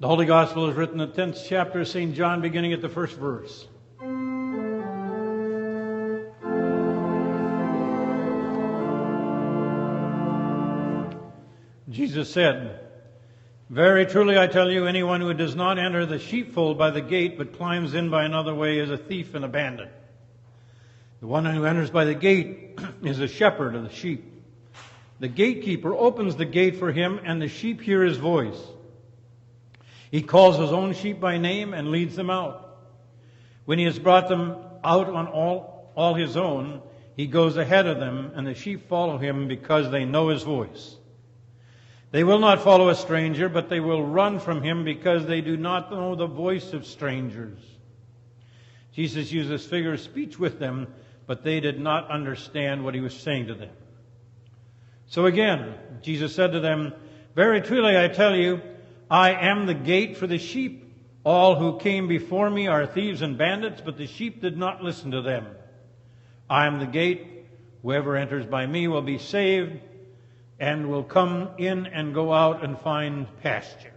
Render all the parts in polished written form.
The Holy Gospel is written in the 10th chapter of St. John, beginning at the first verse. Jesus said, "Very truly I tell you, anyone who does not enter the sheepfold by the gate, but climbs in by another way, is a thief and a bandit. The one who enters by the gate is a shepherd of the sheep. The gatekeeper opens the gate for him, and the sheep hear his voice. He calls his own sheep by name and leads them out. When he has brought them out on all his own, he goes ahead of them, and the sheep follow him because they know his voice. They will not follow a stranger, but they will run from him because they do not know the voice of strangers." Jesus used this figure of speech with them, but they did not understand what he was saying to them. So again, Jesus said to them, "Very truly I tell you, I am the gate for the sheep. All who came before me are thieves and bandits, but the sheep did not listen to them. I am the gate. Whoever enters by me will be saved and will come in and go out and find pasture.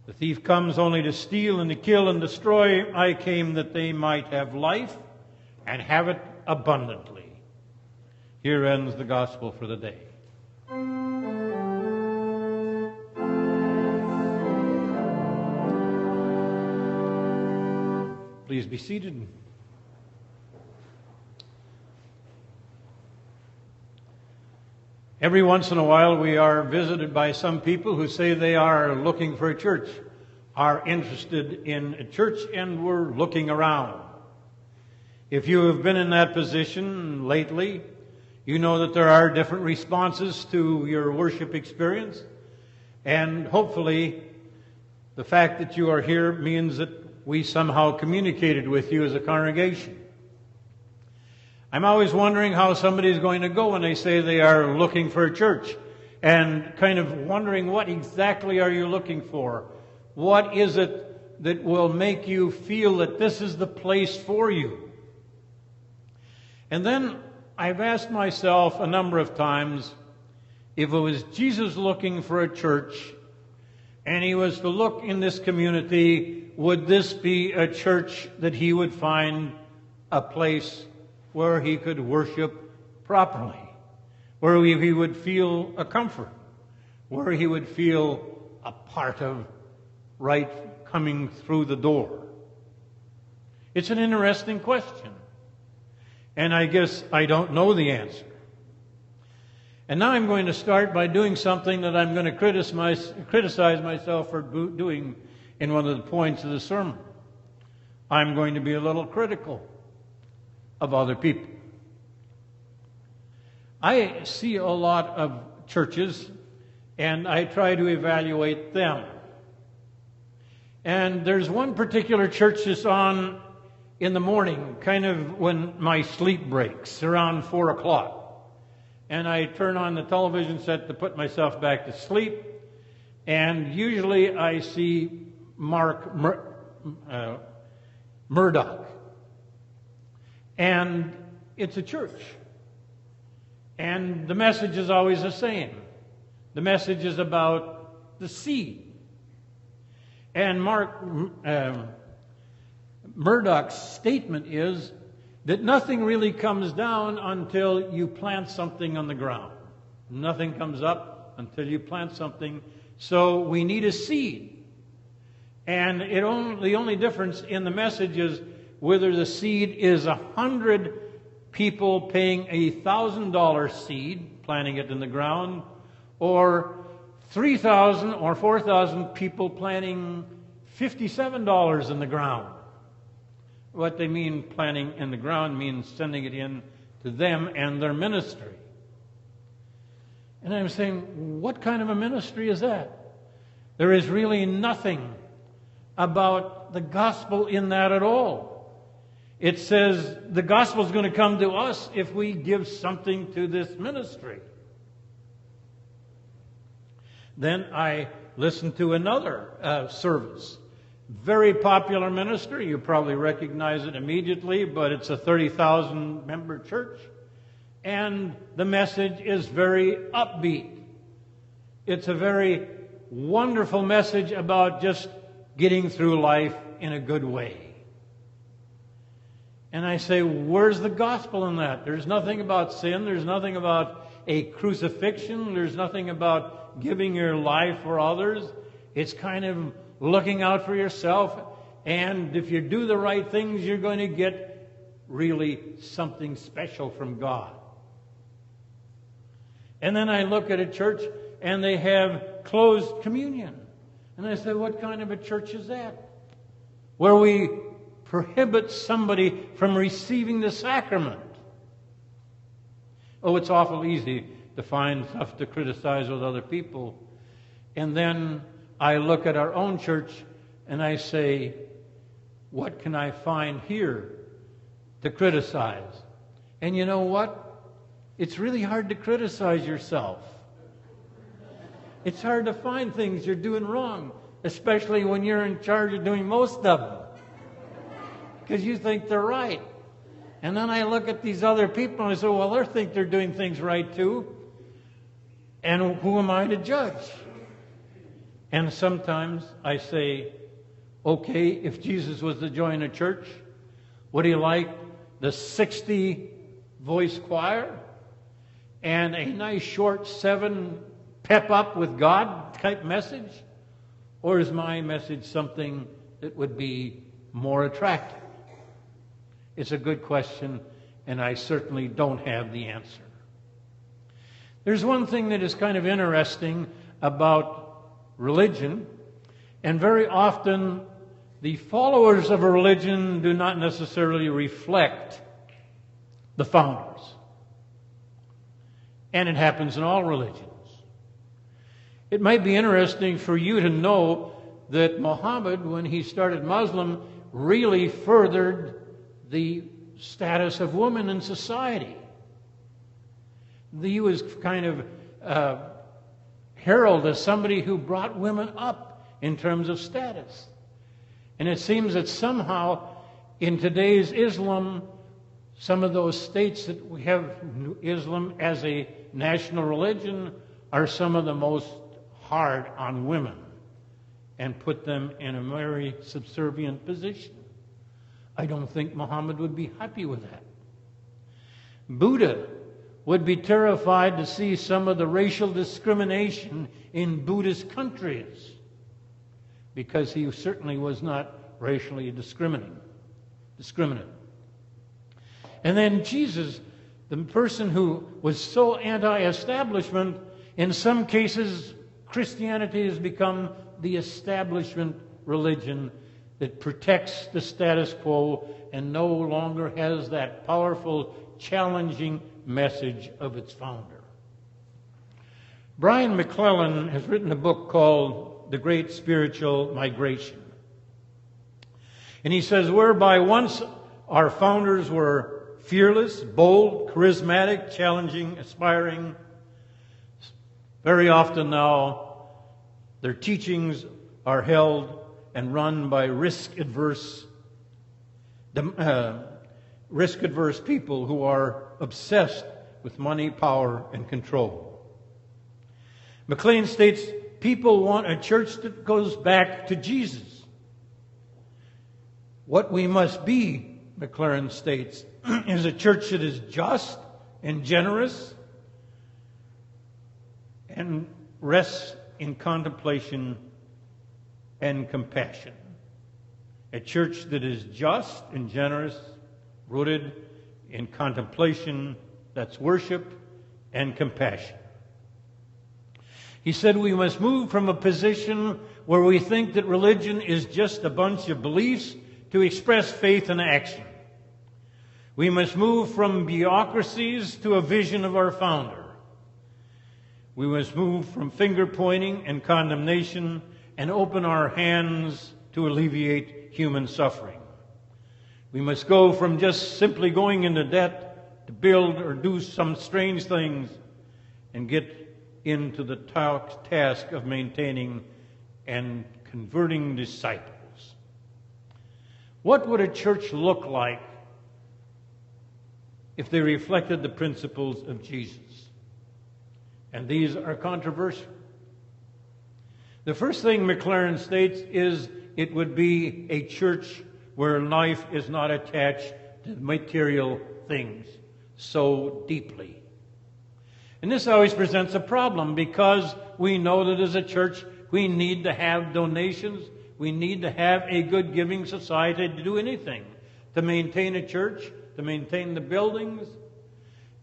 The thief comes only to steal and to kill and destroy. I came that they might have life and have it abundantly." Here ends the gospel for the day. Please be seated. Every once in a while we are visited by some people who say they are looking for a church, are interested in a church, and we're looking around. If you have been in that position lately, you know that there are different responses to your worship experience, and hopefully the fact that you are here means that we somehow communicated with you as a congregation. I'm always wondering how somebody's going to go when they say they are looking for a church, and kind of wondering, what exactly are you looking for? What is it that will make you feel that this is the place for you? And then I've asked myself a number of times, if it was Jesus looking for a church and he was to look in this community, would this be a church that he would find a place where he could worship properly, where he would feel a comfort, where he would feel a part of right coming through the door? It's an interesting question, and I guess I don't know the answer. And now I'm going to start by doing something that I'm going to criticize myself for doing in one of the points of the sermon. I'm going to be a little critical of other people. I see a lot of churches, and I try to evaluate them. And there's one particular church that's on in the morning, kind of when my sleep breaks, around 4 o'clock. And I turn on the television set to put myself back to sleep, and usually I see Mark Murdoch. And it's a church. And the message is always the same. The message is about the seed. And Murdoch's statement is that nothing really comes down until you plant something on the ground. Nothing comes up until you plant something. So we need a seed. And the only difference in the message is whether the seed is 100 people paying $1,000 seed, planting it in the ground, or 3,000 or 4,000 people planting $57 in the ground. What they mean planting in the ground means sending it in to them and their ministry. And I'm saying, what kind of a ministry is that? There is really nothing about the gospel in that at all. It says the gospel is going to come to us if we give something to this ministry. Then I listened to another service. Very popular ministry. You probably recognize it immediately, but it's a 30,000 member church. And the message is very upbeat. It's a very wonderful message about just getting through life in a good way. And I say, where's the gospel in that? There's nothing about sin. There's nothing about a crucifixion. There's nothing about giving your life for others. It's kind of looking out for yourself. And if you do the right things, you're going to get really something special from God. And then I look at a church and they have closed communion. And I say, what kind of a church is that? Where we prohibit somebody from receiving the sacrament. Oh, it's awful easy to find stuff to criticize with other people. And then I look at our own church and I say, what can I find here to criticize? And you know what? It's really hard to criticize yourself. It's hard to find things you're doing wrong, especially when you're in charge of doing most of them, because you think they're right. And then I look at these other people and I say, well, they think they're doing things right too. And who am I to judge? And sometimes I say, okay, if Jesus was to join a church, would he like the 60-voice choir and a nice short 7 pep up with God type message? Or is my message something that would be more attractive? It's a good question, and I certainly don't have the answer. There's one thing that is kind of interesting about religion, and very often the followers of a religion do not necessarily reflect the founders. And it happens in all religions. It might be interesting for you to know that Muhammad, when he started Muslim, really furthered the status of women in society. He was kind of heralded as somebody who brought women up in terms of status. And it seems that somehow in today's Islam, some of those states that we have Islam as a national religion are some of the most hard on women and put them in a very subservient position. I don't think Muhammad would be happy with that. Buddha would be terrified to see some of the racial discrimination in Buddhist countries, because he certainly was not racially discriminate. And then Jesus, the person who was so anti-establishment, in some cases Christianity has become the establishment religion that protects the status quo and no longer has that powerful, challenging message of its founder. Brian McClellan has written a book called The Great Spiritual Migration. And he says, whereby once our founders were fearless, bold, charismatic, challenging, aspiring, very often now their teachings are held and run by risk-averse people who are obsessed with money, power, and control. McLean states, people want a church that goes back to Jesus. What we must be, McLaren states, is a church that is just and generous and rests in contemplation and compassion. A church that is just and generous, rooted in contemplation, that's worship, and compassion. He said we must move from a position where we think that religion is just a bunch of beliefs to express faith in action. We must move from bureaucracies to a vision of our founder. We must move from finger-pointing and condemnation and open our hands to alleviate human suffering. We must go from just simply going into debt to build or do some strange things and get into the task of maintaining and converting disciples. What would a church look like if they reflected the principles of Jesus? And these are controversial. The first thing McLaren states is it would be a church where life is not attached to material things so deeply. And this always presents a problem because we know that as a church we need to have donations. We need to have a good giving society to do anything. To maintain a church, to maintain the buildings,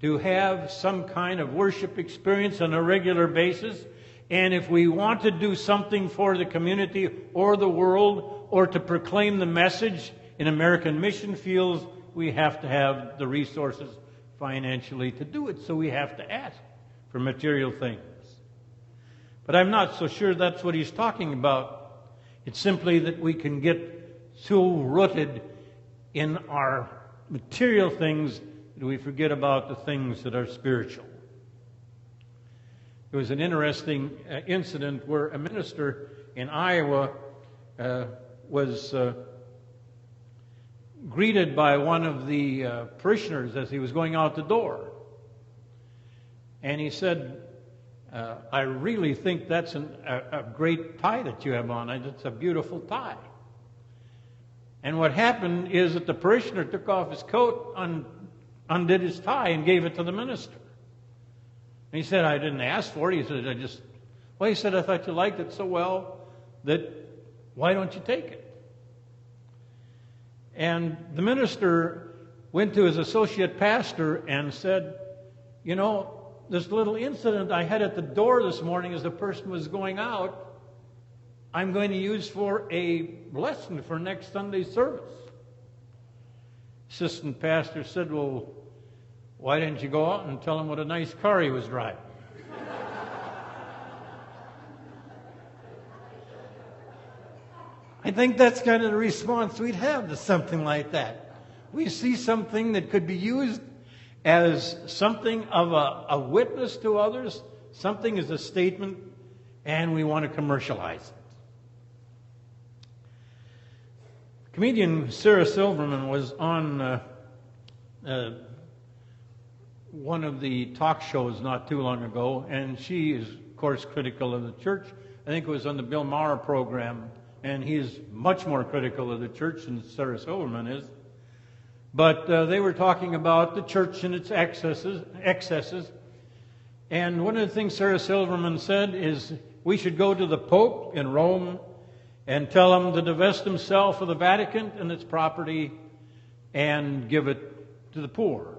to have some kind of worship experience on a regular basis. And if we want to do something for the community or the world, or to proclaim the message in American mission fields, we have to have the resources financially to do it. So we have to ask for material things. But I'm not so sure that's what he's talking about. It's simply that we can get so rooted in our material things that we forget about the things that are spiritual. There was an interesting incident where a minister in Iowa was greeted by one of the parishioners as he was going out the door. And he said, I really think that's a great tie that you have on. It's a beautiful tie. And what happened is that the parishioner took off his coat, undid his tie, and gave it to the minister. And he said, I didn't ask for it. He said, I thought you liked it so well that why don't you take it? And the minister went to his associate pastor and said, you know, this little incident I had at the door this morning as the person was going out, I'm going to use for a lesson for next Sunday's service. Assistant pastor said, well, why didn't you go out and tell him what a nice car he was driving? I think that's kind of the response we'd have to something like that. We see something that could be used as something of a witness to others, something as a statement, and we want to commercialize it. Comedian Sarah Silverman was on one of the talk shows not too long ago, and she is, of course, critical of the church. I think it was on the Bill Maher program, and he is much more critical of the church than Sarah Silverman is. But they were talking about the church and its excesses. And one of the things Sarah Silverman said is we should go to the Pope in Rome and tell him to divest himself of the Vatican and its property and give it to the poor.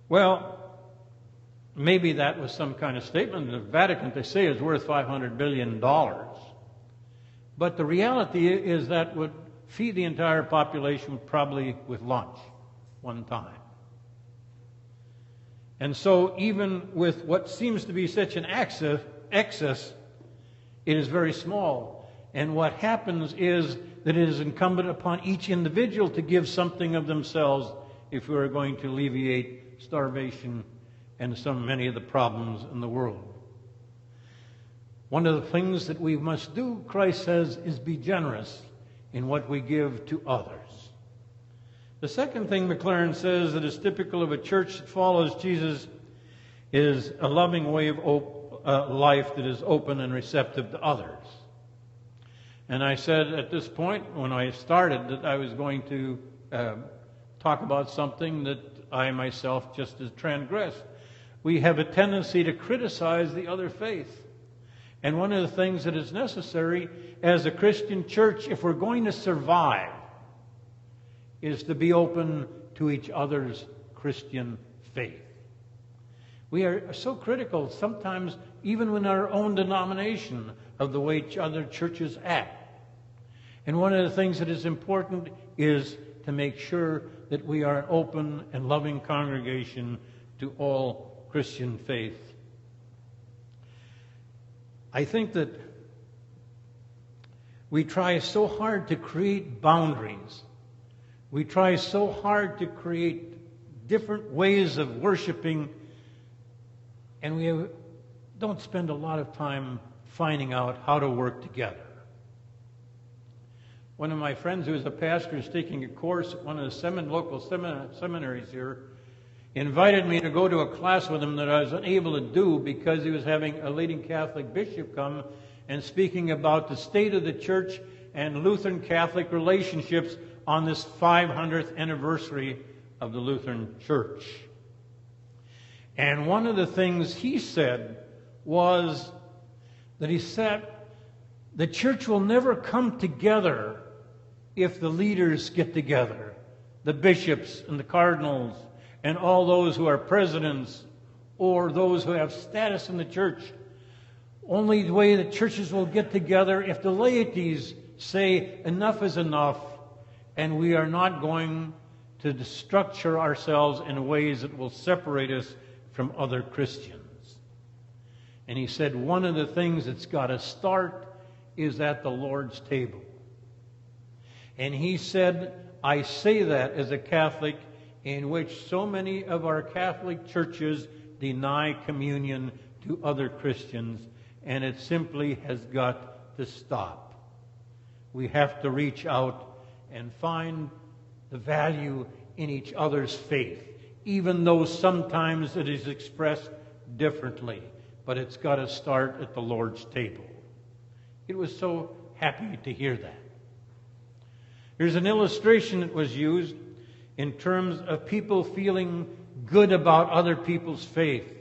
Well, maybe that was some kind of statement. The Vatican, they say, is worth $500 billion. But the reality is that would feed the entire population probably with lunch one time. And so even with what seems to be such an excess, it is very small. And what happens is that it is incumbent upon each individual to give something of themselves if we are going to alleviate starvation and many of the problems in the world. One of the things that we must do, Christ says, is be generous in what we give to others. The second thing McLaren says that is typical of a church that follows Jesus is a loving way of life that is open and receptive to others. And I said at this point, when I started, that I was going to talk about something that I myself just as transgressed. We have a tendency to criticize the other faith. And one of the things that is necessary as a Christian church, if we're going to survive, is to be open to each other's Christian faith. We are so critical sometimes, even in our own denomination, of the way other churches act. And one of the things that is important is to make sure that we are an open and loving congregation to all Christian faith. I think that we try so hard to create boundaries. We try so hard to create different ways of worshiping, and we don't spend a lot of time finding out how to work together. One of my friends who is a pastor is taking a course at one of the local seminaries here, invited me to go to a class with him that I was unable to do because he was having a leading Catholic bishop come and speaking about the state of the church and Lutheran Catholic relationships on this 500th anniversary of the Lutheran Church. And one of the things he said was that he said, the church will never come together if the leaders get together, the bishops and the cardinals and all those who are presidents or those who have status in the church. Only the way the churches will get together if the laities say enough is enough and we are not going to structure ourselves in ways that will separate us from other Christians. And he said one of the things that's got to start is at the Lord's table. And he said, I say that as a Catholic in which so many of our Catholic churches deny communion to other Christians, and it simply has got to stop. We have to reach out and find the value in each other's faith, even though sometimes it is expressed differently. But it's got to start at the Lord's table. It was so happy to hear that. There's an illustration that was used in terms of people feeling good about other people's faith.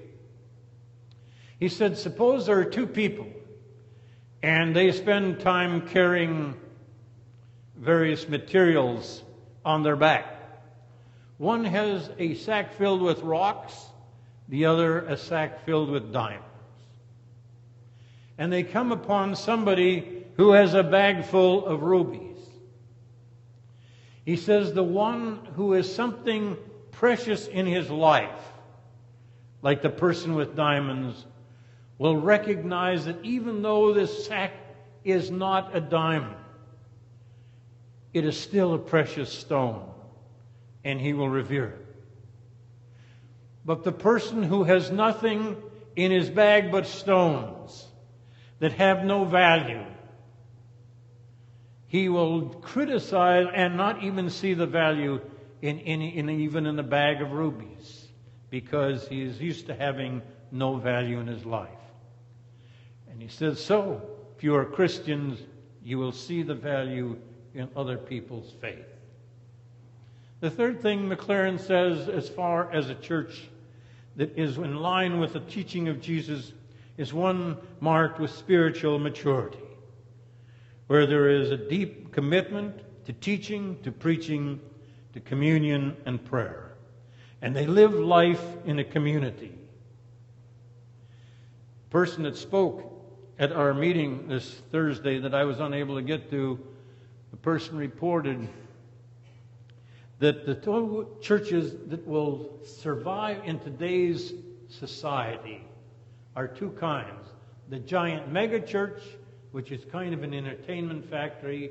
He said, suppose there are two people and they spend time carrying various materials on their back. One has a sack filled with rocks, the other a sack filled with diamonds. And they come upon somebody who has a bag full of rubies. He says the one who has something precious in his life, like the person with diamonds, will recognize that even though this sack is not a diamond, it is still a precious stone, and he will revere it. But the person who has nothing in his bag but stones that have no value, he will criticize and not even see the value even in the bag of rubies, because he is used to having no value in his life. And he says, so, if you are Christians, you will see the value in other people's faith. The third thing McLaren says as far as a church that is in line with the teaching of Jesus is one marked with spiritual maturity, where there is a deep commitment to teaching, to preaching, to communion and prayer. And they live life in a community. The person that spoke at our meeting this Thursday that I was unable to get to, the person reported that the two churches that will survive in today's society are two kinds. The giant mega church, which is kind of an entertainment factory,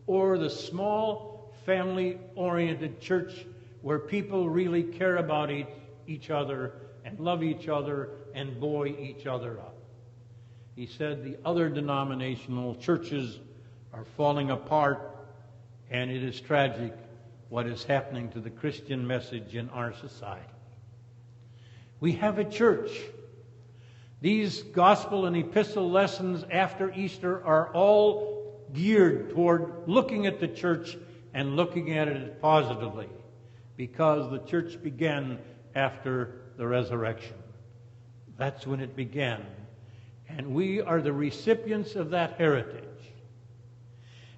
or the small family-oriented church where people really care about each other and love each other and buoy each other up. He said the other denominational churches are falling apart, and it is tragic what is happening to the Christian message in our society. We have a church. These gospel and epistle lessons after Easter are all geared toward looking at the church and looking at it positively, because the church began after the resurrection. That's when it began. And we are the recipients of that heritage.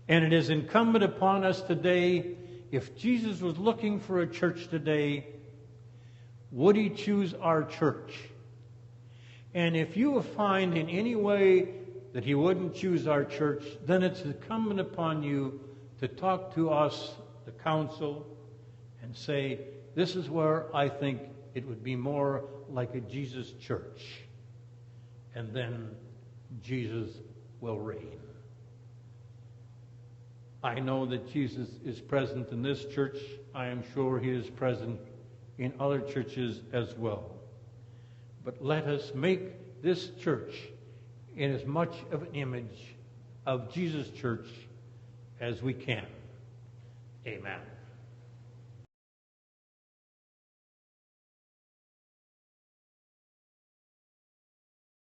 And it is incumbent upon us today, if Jesus was looking for a church today, would he choose our church? And if you find in any way that he wouldn't choose our church, then it's incumbent upon you to talk to us, the council, and say, this is where I think it would be more like a Jesus church. And then Jesus will reign. I know that Jesus is present in this church. I am sure he is present in other churches as well. But let us make this church in as much of an image of Jesus' church as we can. Amen.